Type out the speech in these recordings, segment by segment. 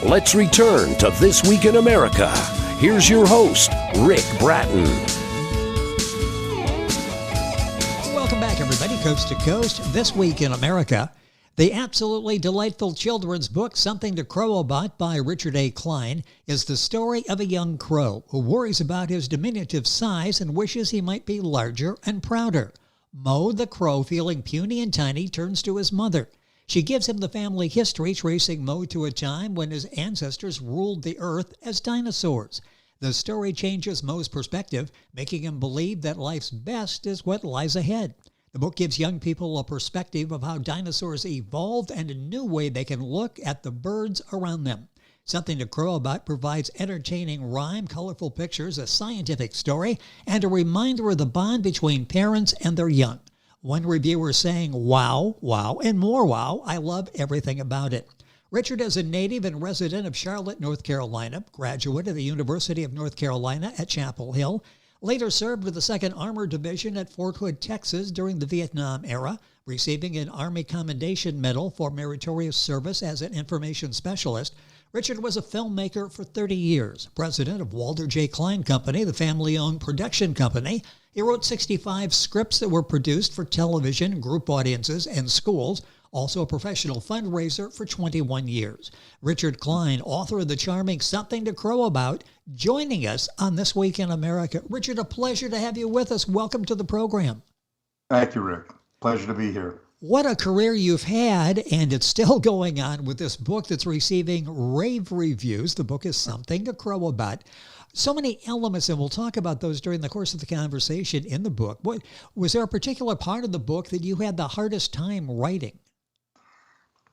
Let's return to This Week in America. Here's your host, Rick Bratton. Welcome back, everybody, coast to coast. This Week in America, the absolutely delightful children's book, Something to Crow About by Richard A. Klein, is the story of a young crow who worries about his diminutive size and wishes he might be larger and prouder. Moe the Crow, feeling puny and tiny, turns to his mother. She gives him the family history, tracing Moe to a time when his ancestors ruled the earth as dinosaurs. The story changes Moe's perspective, making him believe that life's best is what lies ahead. The book gives young people a perspective of how dinosaurs evolved and a new way they can look at the birds around them. Something to Crow About provides entertaining rhyme, colorful pictures, a scientific story, and a reminder of the bond between parents and their young. One reviewer saying, "Wow, wow, and more wow. I love everything about it." Richard is a native and resident of Charlotte, North Carolina, graduate of the University of North Carolina at Chapel Hill, later served with the 2nd Armored Division at Fort Hood, Texas during the Vietnam era, receiving an Army Commendation Medal for meritorious service as an information specialist. Richard was a filmmaker for 30 years, president of Walter J. Klein Company, the family-owned production company. He wrote 65 scripts that were produced for television, group audiences, and schools, also a professional fundraiser for 21 years. Richard Klein, author of the charming Something to Crow About, joining us on This Week in America. Richard, a pleasure to have you with us. Welcome to the program. Thank you, Rick. Pleasure to be here. What a career you've had, and it's still going on with this book that's receiving rave reviews. The book is Something to Crow About. So many elements, and we'll talk about those during the course of the conversation in the book. Was there a particular part of the book that you had the hardest time writing?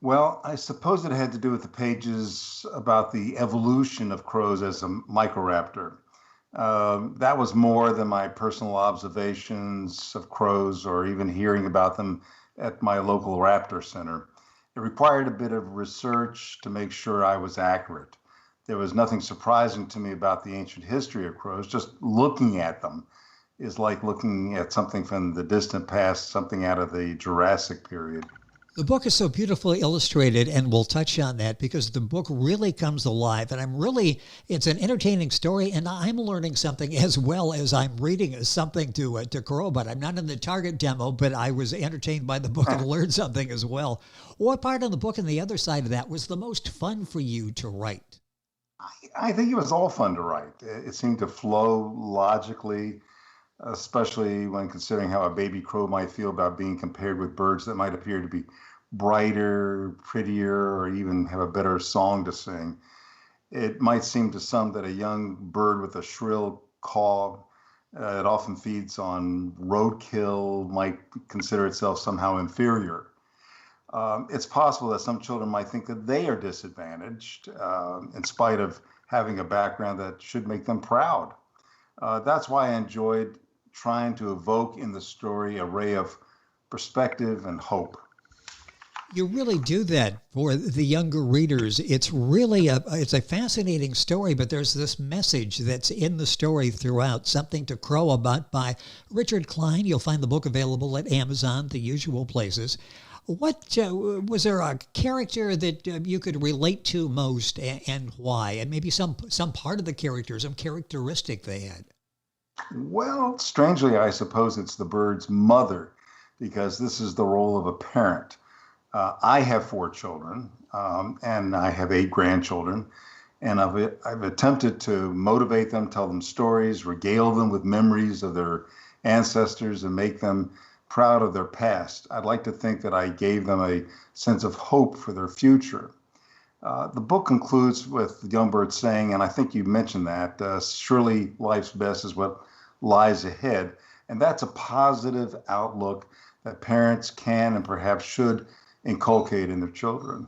Well, I suppose it had to do with the pages about the evolution of crows as a microraptor. That was more than my personal observations of crows or even hearing about them at my local raptor center. It required a bit of research to make sure I was accurate. There was nothing surprising to me about the ancient history of crows. Just looking at them is like looking at something from the distant past, something out of the Jurassic period. The book is so beautifully illustrated, and we'll touch on that because the book really comes alive. And it's an entertaining story, and I'm learning something as well as I'm reading something to crow about. I'm not in the target demo, but I was entertained by the book and learned something as well. What part of the book and the other side of that was the most fun for you to write? I think it was all fun to write. It seemed to flow logically, especially when considering how a baby crow might feel about being compared with birds that might appear to be brighter, prettier, or even have a better song to sing. It might seem to some that a young bird with a shrill caw that often feeds on roadkill might consider itself somehow inferior. It's possible that some children might think that they are disadvantaged in spite of having a background that should make them proud. That's why I enjoyed trying to evoke in the story a ray of perspective and hope. You really do that for the younger readers. It's really it's a fascinating story, but there's this message that's in the story throughout, Something to Crow About by Richard Klein. You'll find the book available at Amazon, the usual places. What was there a character that you could relate to most, and why? And maybe some part of the character, some characteristic they had. Well, strangely, I suppose it's the bird's mother, because this is the role of a parent. I have 4 children, and I have 8 grandchildren, and I've attempted to motivate them, tell them stories, regale them with memories of their ancestors, and make them proud of their past. I'd like to think that I gave them a sense of hope for their future. The book concludes with the young bird saying, and I think you mentioned that, surely life's best is what lies ahead. And that's a positive outlook that parents can and perhaps should inculcate in their children.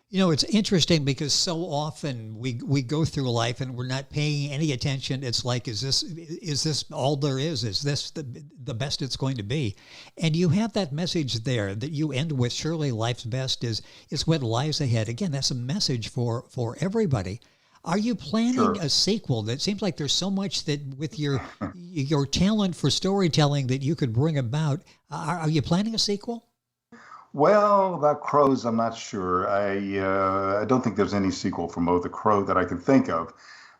You know, it's interesting because so often we go through life and we're not paying any attention. It's like, is this all there is? Is this the best it's going to be? And you have that message there that you end with, surely life's best is what lies ahead. Again, that's a message for everybody. Are you planning a sequel? That seems like there's so much that with your talent for storytelling that you could bring about. Are you planning a sequel? Well, about crows, I'm not sure. I don't think there's any sequel for Moe the Crow that I can think of.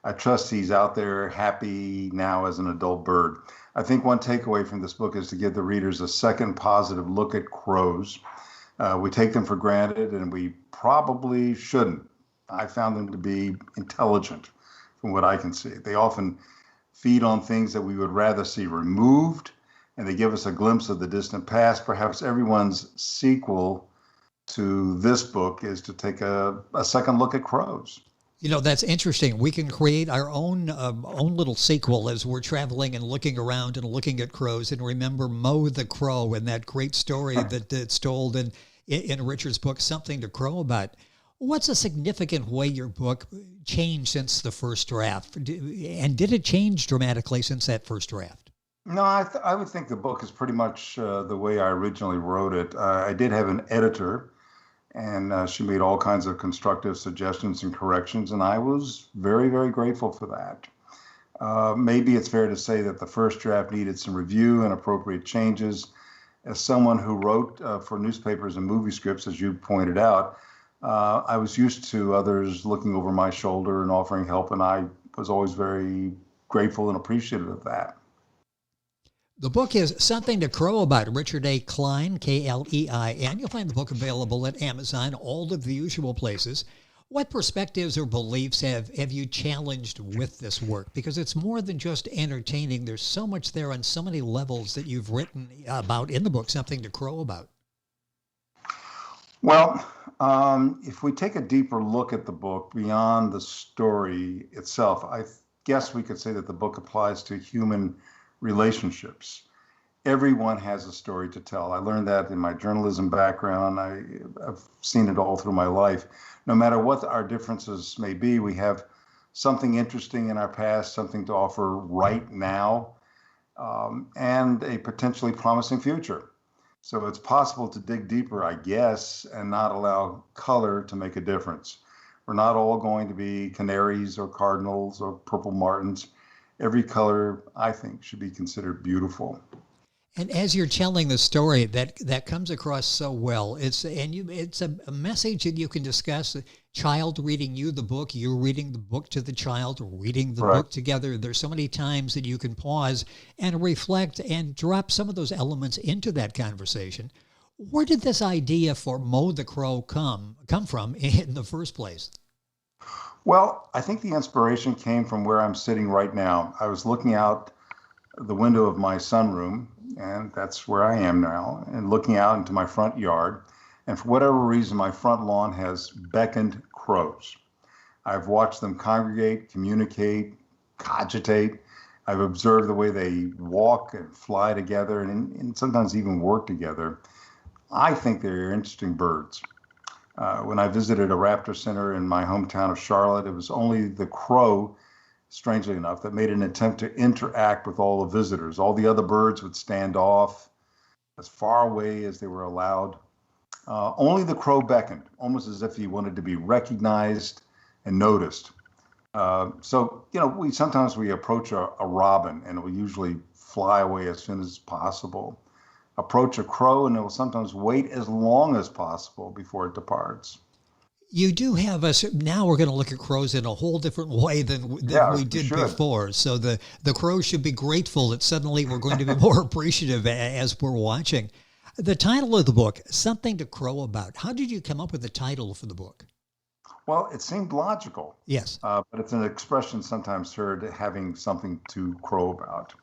I trust he's out there happy now as an adult bird. I think one takeaway from this book is to give the readers a second positive look at crows. We take them for granted, and we probably shouldn't. I found them to be intelligent, from what I can see. They often feed on things that we would rather see removed, and they give us a glimpse of the distant past. Perhaps everyone's sequel to this book is to take a second look at crows. You know, that's interesting. We can create our own little sequel as we're traveling and looking around and looking at crows, and remember Moe the Crow and that great story that's told in Richard's book, Something to Crow About. What's a significant way your book changed since the first draft? And did it change dramatically since that first draft? No, I would think the book is pretty much the way I originally wrote it. I did have an editor, and she made all kinds of constructive suggestions and corrections, and I was very, very grateful for that. Maybe it's fair to say that the first draft needed some review and appropriate changes. As someone who wrote for newspapers and movie scripts, as you pointed out, I was used to others looking over my shoulder and offering help, and I was always very grateful and appreciative of that. The book is Something to Crow About, Richard A. Klein, Klein. You'll find the book available at Amazon, all of the usual places. What perspectives or beliefs have you challenged with this work? Because it's more than just entertaining. There's so much there on so many levels that you've written about in the book, Something to Crow About. Well, if we take a deeper look at the book beyond the story itself, I guess we could say that the book applies to human relationships. Everyone has a story to tell. I learned that in my journalism background. I've seen it all through my life. No matter what our differences may be, we have something interesting in our past, something to offer right now, and a potentially promising future. So it's possible to dig deeper, I guess, and not allow color to make a difference. We're not all going to be canaries or cardinals or purple martins. Every color, I think, should be considered beautiful. And as you're telling the story, that comes across so well. It's a message that you can discuss. A child reading you the book, you're reading the book to the child, reading the book together. There's so many times that you can pause and reflect and drop some of those elements into that conversation. Where did this idea for Moe the Crow come from in the first place? Well, I think the inspiration came from where I'm sitting right now. I was looking out the window of my sunroom, and that's where I am now, and looking out into my front yard. And for whatever reason, my front lawn has beckoned crows. I've watched them congregate, communicate, cogitate. I've observed the way they walk and fly together and sometimes even work together. I think they're interesting birds. When I visited a raptor center in my hometown of Charlotte, it was only the crow, strangely enough, that made an attempt to interact with all the visitors. All the other birds would stand off as far away as they were allowed. Only the crow beckoned, almost as if he wanted to be recognized and noticed. So, we sometimes approach a robin, and it will usually fly away as soon as possible. Approach a crow, and it will sometimes wait as long as possible before it departs. You do have us now. We're going to look at crows in a whole different way than we did before. So the crows should be grateful that suddenly we're going to be more appreciative as we're watching. The title of the book, Something to Crow About. How did you come up with the title for the book? Well, it seemed logical. Yes. But it's an expression sometimes heard, having something to crow about.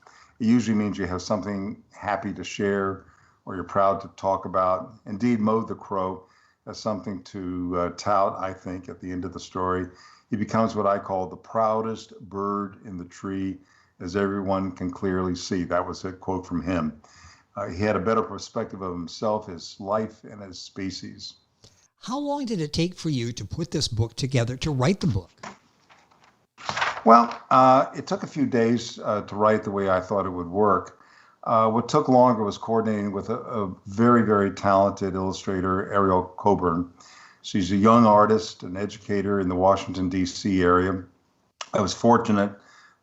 It usually means you have something happy to share or you're proud to talk about. Indeed, Moe the Crow has something to tout, I think, at the end of the story. He becomes what I call the proudest bird in the tree, as everyone can clearly see. That was a quote from him. He had a better perspective of himself, his life, and his species. How long did it take for you to put this book together, to write the book? Well, it took a few days to write the way I thought it would work. What took longer was coordinating with a very, very talented illustrator, Ariel Coburn. She's a young artist, an educator in the Washington, D.C. area. I was fortunate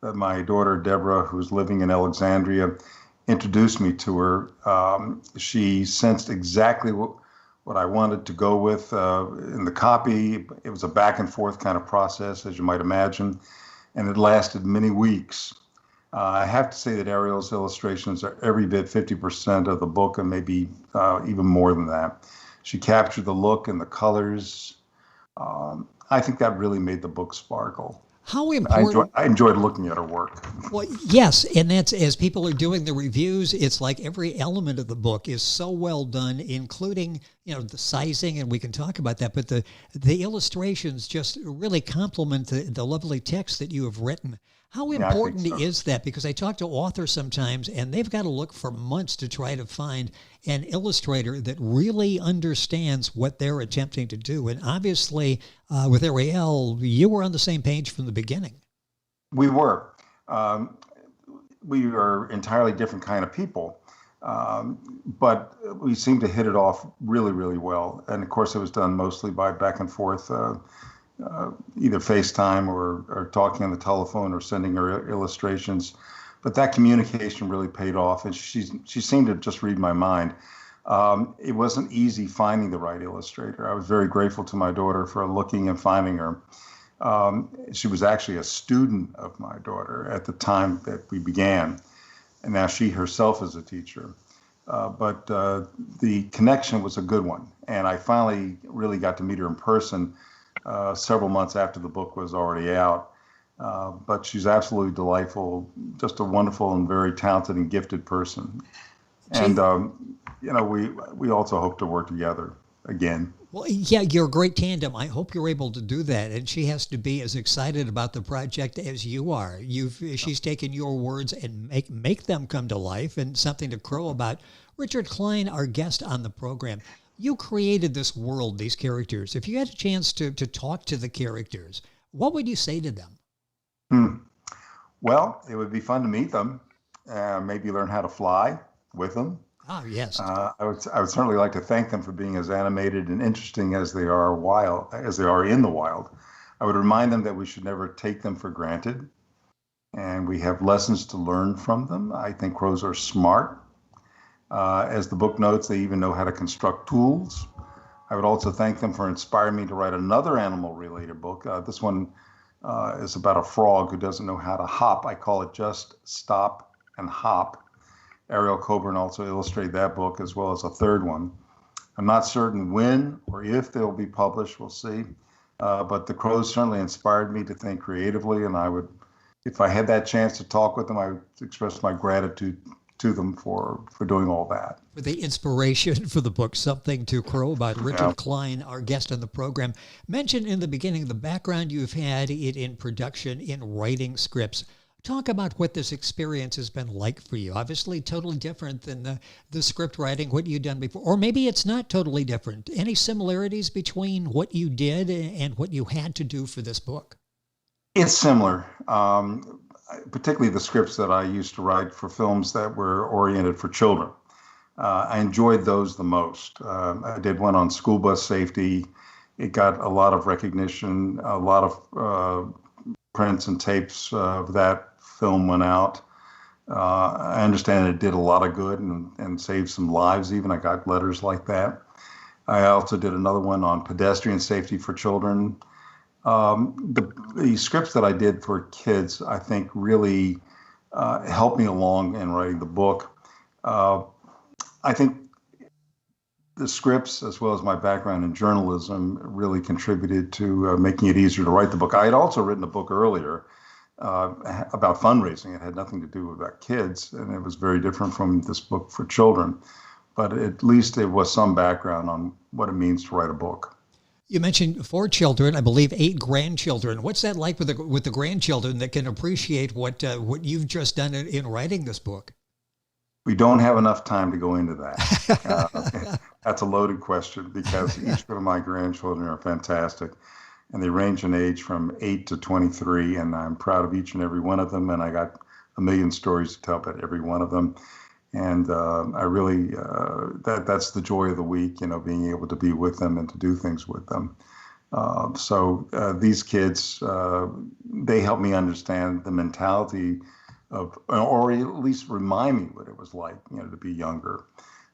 that my daughter, Deborah, who's living in Alexandria, introduced me to her. She sensed exactly what I wanted to go with in the copy. It was a back and forth kind of process, as you might imagine, and it lasted many weeks. I have to say that Ariel's illustrations are every bit 50% of the book, and maybe even more than that. She captured the look and the colors. I think that really made the book sparkle. How important? I enjoyed looking at her work. Well, yes, and that's as people are doing the reviews. It's like every element of the book is so well done, including the sizing, and we can talk about that. But the illustrations just really complement the lovely text that you have written. How important is that? Because I talk to authors sometimes, and they've got to look for months to try to find an illustrator that really understands what they're attempting to do. And obviously, with Ariel, you were on the same page from the beginning. We were. We are entirely different kind of people, but we seemed to hit it off really, really well. And of course, it was done mostly by back and forth, either FaceTime or talking on the telephone or sending her illustrations. But that communication really paid off, and she seemed to just read my mind. It wasn't easy finding the right illustrator. I was very grateful to my daughter for looking and finding her. She was actually a student of my daughter at the time that we began, and now she herself is a teacher. But the connection was a good one, and I finally really got to meet her in person several months after the book was already out. But she's absolutely delightful, just a wonderful and very talented and gifted person. And we also hope to work together again. Well, yeah, you're a great tandem. I hope you're able to do that. And she has to be as excited about the project as you are. She's taken your words and make them come to life, and something to crow about. Richard Klein, our guest on the program, you created this world, these characters. If you had a chance to talk to the characters, what would you say to them? Well, it would be fun to meet them, maybe learn how to fly with them. Oh, yes. I would certainly like to thank them for being as animated and interesting as they are in the wild. I would remind them that we should never take them for granted, and we have lessons to learn from them. I think crows are smart. As the book notes, they even know how to construct tools. I would also thank them for inspiring me to write another animal-related book. This one is about a frog who doesn't know how to hop. I call it Just Stop and Hop. Ariel Coburn also illustrated that book, as well as a third one. I'm not certain when or if they'll be published. We'll see. But the crows certainly inspired me to think creatively, and I would, if I had that chance to talk with them, I would express my gratitude to them for doing all that. For the inspiration for the book, Something to Crow About. Richard Klein, our guest on the program, mentioned in the beginning the background you've had in production, in writing scripts. Talk about what this experience has been like for you. Obviously, totally different than the script writing, what you've done before. Or maybe it's not totally different. Any similarities between what you did and what you had to do for this book? It's similar, particularly the scripts that I used to write for films that were oriented for children. I enjoyed those the most. I did one on school bus safety. It got a lot of recognition, a lot of prints and tapes of that film went out. I understand it did a lot of good and saved some lives even. I got letters like that. I also did another one on pedestrian safety for children. The scripts that I did for kids, I think, really helped me along in writing the book. I think the scripts, as well as my background in journalism, really contributed to making it easier to write the book. I had also written a book earlier about fundraising. It had nothing to do about kids, and it was very different from this book for children. But at least it was some background on what it means to write a book. You mentioned 4 children, I believe 8 grandchildren. What's that like with the grandchildren that can appreciate what you've just done in writing this book? We don't have enough time to go into that. That's a loaded question because each one of my grandchildren are fantastic, and they range in age from 8 to 23, and I'm proud of each and every one of them, and I got a million stories to tell about every one of them. And I really, that's the joy of the week, being able to be with them and to do things with them. So these kids, they help me understand the mentality of, or at least remind me what it was like, to be younger.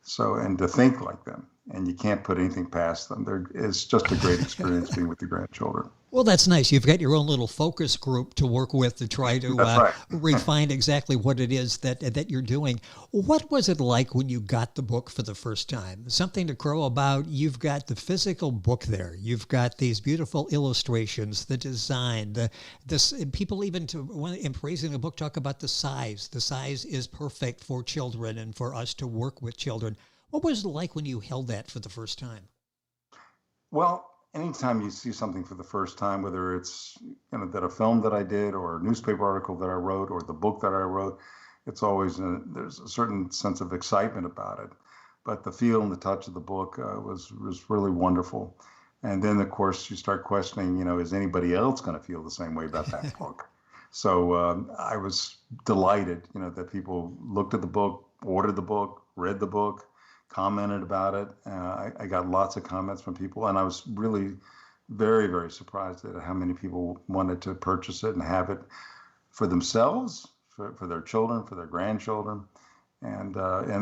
So, and to think like them. and you can't put anything past them. It's just a great experience being with the grandchildren. Well, that's nice. You've got your own little focus group to work with to try to Right. refine exactly what it is that you're doing. What was it like when you got the book for the first time? Something to Crow About. You've got the physical book there. You've got these beautiful illustrations, the design, this people even in praising the book talk about the size. The size is perfect for children and for us to work with children. What was it like when you held that for the first time? Well, anytime you see something for the first time, whether it's that a film that I did or a newspaper article that I wrote or the book that I wrote, it's always there's a certain sense of excitement about it. But the feel and the touch of the book was really wonderful. And then, of course, you start questioning, is anybody else going to feel the same way about that book? So I was delighted, that people looked at the book, ordered the book, read the book, commented about it. I got lots of comments from people, and I was really very, very surprised at how many people wanted to purchase it and have it for themselves, for their children, for their grandchildren, and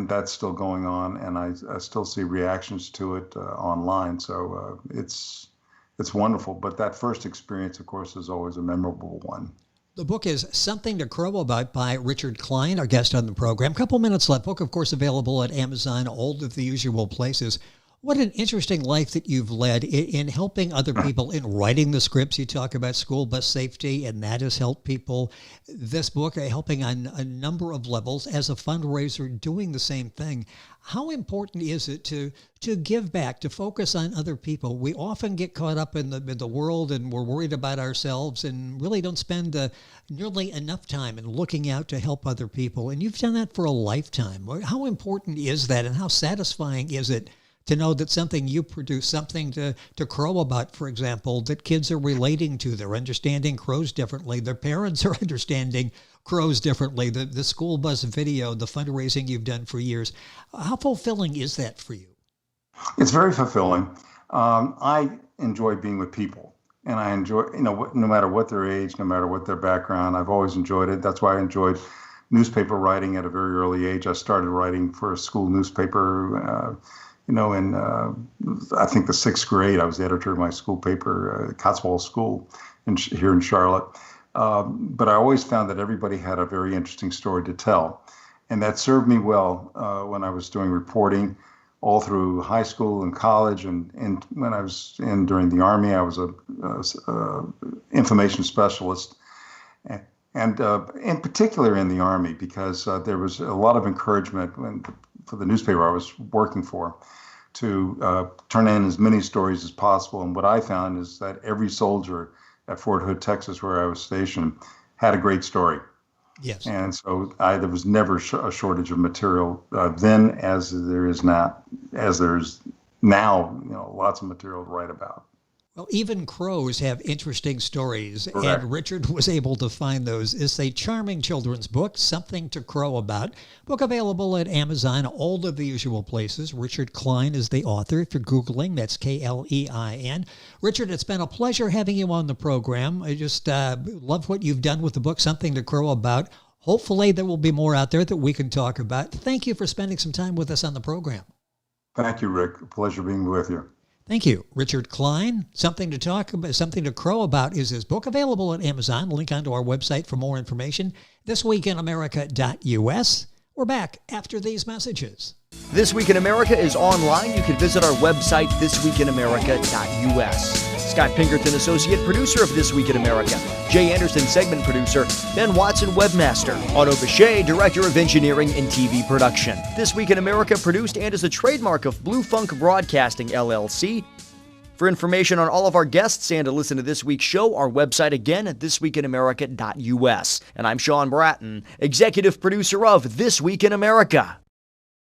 that's still going on. And I still see reactions to it online. So it's wonderful. But that first experience, of course, is always a memorable one. The book is Something to Crow About by Richard Klein, our guest on the program. Couple minutes left. Book, of course, available at Amazon, all of the usual places. What an interesting life that you've led in helping other people in writing the scripts. You talk about school bus safety, and that has helped people. This book helping on a number of levels as a fundraiser, doing the same thing. How important is it to give back, to focus on other people? We often get caught up in the world, and we're worried about ourselves and really don't spend nearly enough time in looking out to help other people. And you've done that for a lifetime. How important is that, and how satisfying is it to know that something you produce, something to crow about, for example, that kids are relating to? They're understanding crows differently. Their parents are understanding crows differently. The school bus video, the fundraising you've done for years. How fulfilling is that for you? It's very fulfilling. I enjoy being with people, and I enjoy, no matter what their age, no matter what their background, I've always enjoyed it. That's why I enjoyed newspaper writing at a very early age. I started writing for a school newspaper, in I think the 6th grade. I was the editor of my school paper, Cotswold School here in Charlotte. But I always found that everybody had a very interesting story to tell. And that served me well when I was doing reporting all through high school and college. And when I was during the Army, I was a information specialist. And in particular in the Army, because there was a lot of encouragement for the newspaper I was working for to turn in as many stories as possible. And what I found is that every soldier at Fort Hood, Texas, where I was stationed, had a great story. Yes. And so there was never a shortage of material then, as there's now, lots of material to write about. Well, even crows have interesting stories, Correct. and Richard was able to find those. It's a charming children's book, Something to Crow About. Book available at Amazon, all of the usual places. Richard Klein is the author. If you're Googling, that's Klein. Richard, it's been a pleasure having you on the program. I just love what you've done with the book, Something to Crow About. Hopefully there will be more out there that we can talk about. Thank you for spending some time with us on the program. Thank you, Rick. A pleasure being with you. Thank you. Richard Klein, Something to Talk About, Something to Crow About is his book, available at Amazon. Link onto our website for more information, thisweekinamerica.us. We're back after these messages. This Week in America is online. You can visit our website, thisweekinamerica.us. Scott Pinkerton, associate producer of This Week in America. Jay Anderson, segment producer. Ben Watson, webmaster. Otto Bechet, director of engineering and TV production. This Week in America produced and is a trademark of Blue Funk Broadcasting, LLC. For information on all of our guests and to listen to this week's show, our website again at thisweekinamerica.us. And I'm Sean Bratton, executive producer of This Week in America.